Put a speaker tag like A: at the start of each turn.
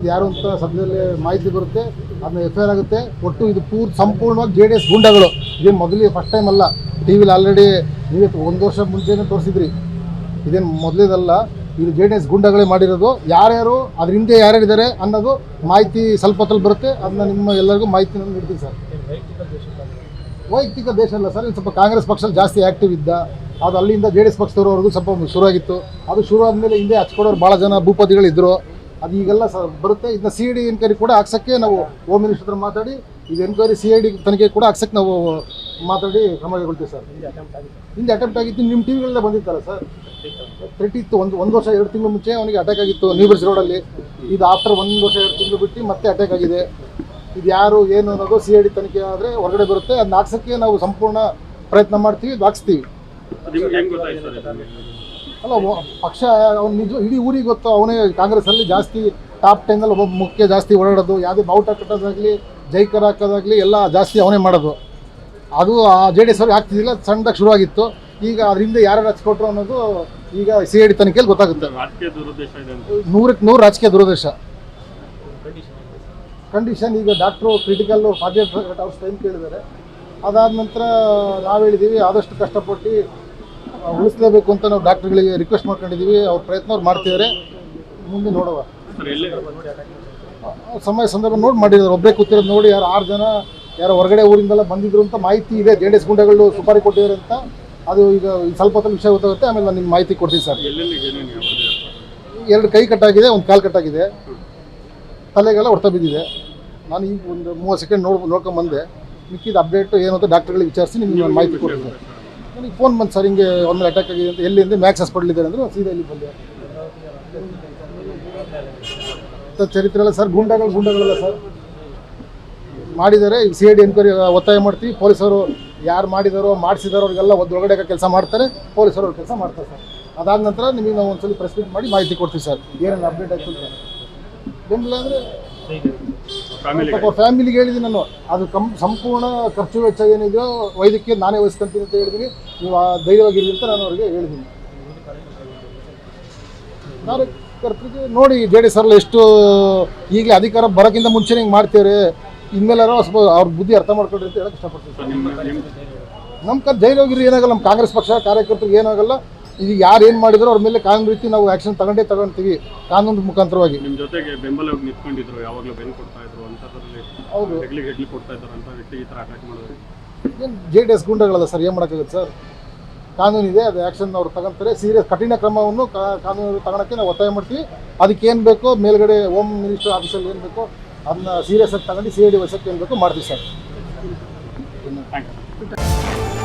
A: ಯಾರು ಅಂತ ಸದ್ಯದಲ್ಲೇ ಮಾಹಿತಿ ಬರುತ್ತೆ, ಅದನ್ನ FIR ಆಗುತ್ತೆ. ಒಟ್ಟು ಇದು ಸಂಪೂರ್ಣವಾಗಿ JDS ಗುಂಡಗಳು. ಇದೇನು ಮೊದಲಿಗೆ ಫಸ್ಟ್ ಟೈಮ್ ಅಲ್ಲ. TV ಆಲ್ರೆಡಿ ನೀವೇ 1 ವರ್ಷ ಮುಂಚೆನೇ ತೋರಿಸಿದ್ರಿ. ಇದೇನು ಮೊದಲೇದಲ್ಲ, ಇದು JDS ಗುಂಡಗಳೇ ಮಾಡಿರೋದು. ಯಾರ್ಯಾರು ಅದ್ರ ಹಿಂದೆ ಯಾರ್ಯಾರಿದ್ದಾರೆ ಅನ್ನೋದು ಮಾಹಿತಿ ಸ್ವಲ್ಪ ಹೊತ್ತಲ್ಲಿ ಬರುತ್ತೆ. ಅದನ್ನ ನಿಮ್ಮ ಎಲ್ಲರಿಗೂ ಮಾಹಿತಿ ನೀಡ್ತೀವಿ ಸರ್. ವೈಯಕ್ತಿಕ ದೇಶ ಅಲ್ಲ ಸರ್, ಇದು ಸ್ವಲ್ಪ ಕಾಂಗ್ರೆಸ್ ಪಕ್ಷದಲ್ಲಿ ಜಾಸ್ತಿ ಆ್ಯಕ್ಟಿವ್ ಇದ್ದ. ಅದು ಅಲ್ಲಿಂದ JDS ಪಕ್ಷದವರೆಗೂ ಸ್ವಲ್ಪ ಶುರುವಾಗಿತ್ತು. ಅದು ಶುರು ಆದಮೇಲೆ ಹಿಂದೆ ಹಚ್ಕೊಡೋರು ಭಾಳ ಜನ ಭೂಪತಿಗಳಿದ್ದರು. ಅದು ಈಗೆಲ್ಲ ಬರುತ್ತೆ. ಇದನ್ನ CID ಎನ್ಕ್ವೈರಿ ಕೂಡ ಹಾಕ್ಸೋಕ್ಕೆ ನಾವು ಹೋಮ್ ಮಿನಿಸ್ಟರ್ ಹತ್ರ ಮಾತಾಡಿ, ಇದು ಎನ್ಕ್ವೈರಿ CID ತನಿಖೆ ಕೂಡ ಹಾಕ್ಸೋಕ್ಕೆ ನಾವು ಮಾತಾಡಿ ಕ್ರಮ ಕೈಗೊಳ್ತೀವಿ ಸರ್. ಹಿಂದೆ ಅಟೆಂಪ್ಟ್ ಆಗಿತ್ತು, ನಿಮ್ಮ TVಗಳಲ್ಲೇ ಬಂದಿತ್ತಲ್ಲ ಸರ್. ಥ್ರೆಟ್ ಇತ್ತು. ಒಂದು ವರ್ಷ 2 ತಿಂಗಳು ಮುಂಚೆ ಅವನಿಗೆ ಅಟ್ಯಾಕ್ ಆಗಿತ್ತು ನ್ಯೂಬರ್ಸ್ ರೋಡಲ್ಲಿ. ಇದು ಆಫ್ಟರ್ 1 ವರ್ಷ 2 ತಿಂಗಳು ಬಿಟ್ಟು ಮತ್ತೆ ಅಟ್ಯಾಕ್ ಆಗಿದೆ. ಇದು ಯಾರು ಏನು ಅನ್ನೋದು CID ತನಿಖೆ ಆದರೆ ಹೊರಗಡೆ ಬರುತ್ತೆ. ಅದನ್ನ ಹಾಕ್ಸೋಕ್ಕೆ ನಾವು ಸಂಪೂರ್ಣ ಪ್ರಯತ್ನ ಮಾಡ್ತೀವಿ, ಹಾಕ್ಸ್ತೀವಿ. ಅಲ್ಲ, ಪಕ್ಷ ಅವ್ನು ನಿಜ ಇಡೀ ಊರಿಗೆ ಗೊತ್ತು. ಅವನೇ ಕಾಂಗ್ರೆಸ್ಸಲ್ಲಿ ಜಾಸ್ತಿ ಟಾಪ್ 10 ಒಬ್ಬ ಮುಖ್ಯ ಜಾಸ್ತಿ ಓಡಾಡೋದು. ಯಾವುದೇ ಬಾವುಟ ಕಟ್ಟೋದಾಗಲಿ ಜೈಕರ್ ಹಾಕೋದಾಗಲಿ ಎಲ್ಲ ಜಾಸ್ತಿ ಅವನೇ ಮಾಡೋದು. ಅದು JDS ಅವ್ರಿಗೆ ಆಗ್ತಿದ್ದಿಲ್ಲ, ಸಣ್ಣದಾಗಿ ಶುರುವಾಗಿತ್ತು. ಈಗ ಅದರಿಂದ ಯಾರು ಹಚ್ಕೊಟ್ರು ಅನ್ನೋದು ಈಗ CID ತನಿಖೆಯಲ್ಲಿ ಗೊತ್ತಾಗುತ್ತೆ. 100ಕ್ಕೆ 100 ರಾಜಕೀಯ ದುರುದ್ದೇಶ. ಕಂಡೀಷನ್ ಈಗ ಡಾಕ್ಟ್ರು ಕ್ರಿಟಿಕಲ್ 48 ಅವರ್ಸ್ ಟೈಮ್ ಕೇಳಿದ್ದಾರೆ. ಅದಾದ ನಂತರ ನಾವು ಹೇಳಿದ್ದೀವಿ ಆದಷ್ಟು ಕಷ್ಟಪಟ್ಟು ಉಳಿಸಲೇಬೇಕು ಅಂತ ನಾವು ಡಾಕ್ಟ್ರುಗಳಿಗೆ ರಿಕ್ವೆಸ್ಟ್ ಮಾಡ್ಕೊಂಡಿದ್ದೀವಿ. ಅವ್ರ ಪ್ರಯತ್ನ ಅವ್ರು ಮಾಡ್ತಿದ್ದಾರೆ. ಮುಂದೆ ನೋಡುವ ಸಮಯ ಸಂದರ್ಭ ನೋಡಿ ಮಾಡಿದ್ದಾರೆ. ಒಬ್ಬರೇ ಕೂತಿರೋದು ನೋಡಿ ಯಾರು 6 ಜನ ಯಾರೋ ಹೊರಗಡೆ ಊರಿಂದೆಲ್ಲ ಬಂದಿದ್ರು ಅಂತ ಮಾಹಿತಿ ಇದೆ. JDS ಗುಂಡಗಳು ಸುಪಾರಿ ಕೊಟ್ಟಿದ್ದಾರೆ ಅಂತ. ಅದು ಈಗ ಸ್ವಲ್ಪ ಹೊತ್ತಲ್ಲಿ ವಿಷಯ ಗೊತ್ತಾಗುತ್ತೆ. ಆಮೇಲೆ ನಾನು ನಿಮ್ಗೆ ಮಾಹಿತಿ ಕೊಡ್ತೀನಿ ಸರ್. 2 ಕೈ ಕಟ್ಟಾಗಿದೆ, 1 ಕಾಲು ಕಟ್ಟಾಗಿದೆ, ತಲೆಗೆಲ್ಲ ಹೊಡೆತ ಬಿದ್ದಿದೆ. ನಾನು ಈಗ ಒಂದು 30 ಸೆಕೆಂಡ್ ನೋಡ್ಕೊಂಬಂದೆ. ಮಿಕ್ಕಿದ ಅಪ್ಡೇಟು ಏನು ಅಂತ ಡಾಕ್ಟ್ರುಗಳಿಗೆ ವಿಚಾರಿಸಿ ನಿಮಗೆ ನಾನು ಮಾಹಿತಿ ಕೊಡ್ತೀನಿ. ನನಗೆ ಫೋನ್ ಬಂದು ಸರ್ ಹಿಂಗೆ ಒಮ್ಮೆ ಅಟ್ಯಾಕ್ ಆಗಿದೆ ಅಂತ. ಎಲ್ಲಿ ಅಂದರೆ ಮ್ಯಾಕ್ಸ್ ಹಾಸ್ಪಿಟಲ್ ಇದ್ದಾರೆ ಅಂದರೆ ಸೀದಾ ಇಲ್ಲಿ ಬಂದೆ. ಚರಿತ್ರೆ ಎಲ್ಲ ಸರ್, ಗುಂಡಗಳಲ್ಲ ಸರ್ ಮಾಡಿದ್ದಾರೆ. ಈಗ CID ಎನ್ಕ್ವೈರಿ ಒತ್ತಾಯ ಮಾಡ್ತೀವಿ. ಪೊಲೀಸರು ಯಾರು ಮಾಡಿದಾರೋ ಮಾಡಿಸಿದಾರೋ ಅವ್ರಿಗೆಲ್ಲ ಒಳಗಡೆ ಕೆಲಸ ಮಾಡ್ತಾರೆ. ಪೊಲೀಸರು ಅವ್ರ ಕೆಲಸ ಮಾಡ್ತಾರೆ ಸರ್. ಅದಾದ ನಂತರ ನಿಮಗೆ ನಾವು ಒಂದ್ಸಲ ಪ್ರೆಸ್ ಮೀಟ್ ಮಾಡಿ ಮಾಹಿತಿ ಕೊಡ್ತೀವಿ ಸರ್, ಏನೇನು ಅಪ್ಡೇಟ್ ಆಯ್ತು ಅಂತ. ಬೆಂಬಲ ಅಂದರೆ ಪಾಪ ಫ್ಯಾಮಿಲಿಗೆ ಹೇಳಿದ್ದೀನಿ ನಾನು. ಅದು ಸಂಪೂರ್ಣ ಖರ್ಚು ವೆಚ್ಚ ಏನಿದೆಯೋ ವೈದ್ಯಕೀಯ ನಾನೇ ವಹಿಸ್ಕೊಂತೀನಿ ಅಂತ ಹೇಳಿದ್ದೀನಿ. ನೀವು ಧೈರ್ಯವಾಗಿರಿ ಅಂತ ನಾನು ಅವ್ರಿಗೆ ಹೇಳಿದ್ದೀನಿ. ಕಾರ್ಯಕರ್ತರಿಗೆ ನೋಡಿ JDS ಅವರೆಲ್ಲ ಎಷ್ಟು ಈಗಲೇ ಅಧಿಕಾರ ಬರೋಕ್ಕಿಂತ ಮುಂಚೆನೇ ಹಿಂಗೆ ಮಾಡ್ತೇವೆ. ಇನ್ಮೇಲಾರು ಸ್ವಲ್ಪ ಅವ್ರ ಬುದ್ಧಿ ಅರ್ಥ ಮಾಡ್ಕೊಳ್ರಿ ಅಂತ ಹೇಳಕ್ಕೆ ಇಷ್ಟಪಡ್ತೀನಿ. ನಮ್ಮ ಧೈರ್ಯವಾಗಿರಿ, ಏನಾಗಲ್ಲ. ನಮ್ಮ ಕಾಂಗ್ರೆಸ್ ಪಕ್ಷ ಕಾರ್ಯಕರ್ತರಿಗೆ ಏನಾಗಲ್ಲ. ಈಗ ಯಾರು ಏನು ಮಾಡಿದ್ರು ಅವ್ರ ಮೇಲೆ ಕಾನೂನು ರೀತಿ ನಾವು ಆ್ಯಕ್ಷನ್ ತಗೊಳ್ತೀವಿ, ಕಾನೂನು ಮುಖಾಂತರವಾಗಿ.
B: ನಿಮ್ಮ ಜೊತೆಗೆ ಬೆಂಬಲವಾಗಿ ನಿಂತ್ಕೊಂಡಿದ್ರು, ಯಾವಾಗಲೂ ಬೆನ್ನು ಕೊಡ್ತಾ ಇದ್ರು ಅಂತದ್ರಲ್ಲಿ. ಹೌದು, ಹೆಗ್ಲಿ ಕೊಡ್ತಾ ಇದ್ದಾರೆ ಅಂತ ವ್ಯಕ್ತಿ ಈ ಥರ ಅಟ್ಯಾಕ್ ಮಾಡಿದ್ರು.
A: ಏನು JDS ಗುಂಡಗಳಲ್ಲ ಸರ್, ಏನು ಮಾಡೋಕ್ಕಾಗುತ್ತೆ ಸರ್. ಕಾನೂನಿದೆ, ಅದು ಆ್ಯಕ್ಷನ್ ಅವ್ರು ತಗೊಂತಾರೆ. ಸೀರಿಯಸ್ ಕಠಿಣ ಕ್ರಮವನ್ನು ಕಾನೂನು ತಗೊಳಕ್ಕೆ ನಾವು ಒತ್ತಾಯ ಮಾಡ್ತೀವಿ. ಅದಕ್ಕೆ ಏನು ಬೇಕೋ ಮೇಲ್ಗಡೆ ಹೋಮ್ ಮಿನಿಸ್ಟರ್ ಆಫೀಸಲ್ಲಿ ಏನು ಬೇಕೋ ಅದನ್ನ ಸೀರಿಯಸ್ ಆಗಿ ತಗೊಂಡು CID ವಹಿಸೋಕ್ಕೆ ಏನು ಬೇಕೋ ಮಾಡ್ತೀವಿ ಸರ್.
B: Thank you.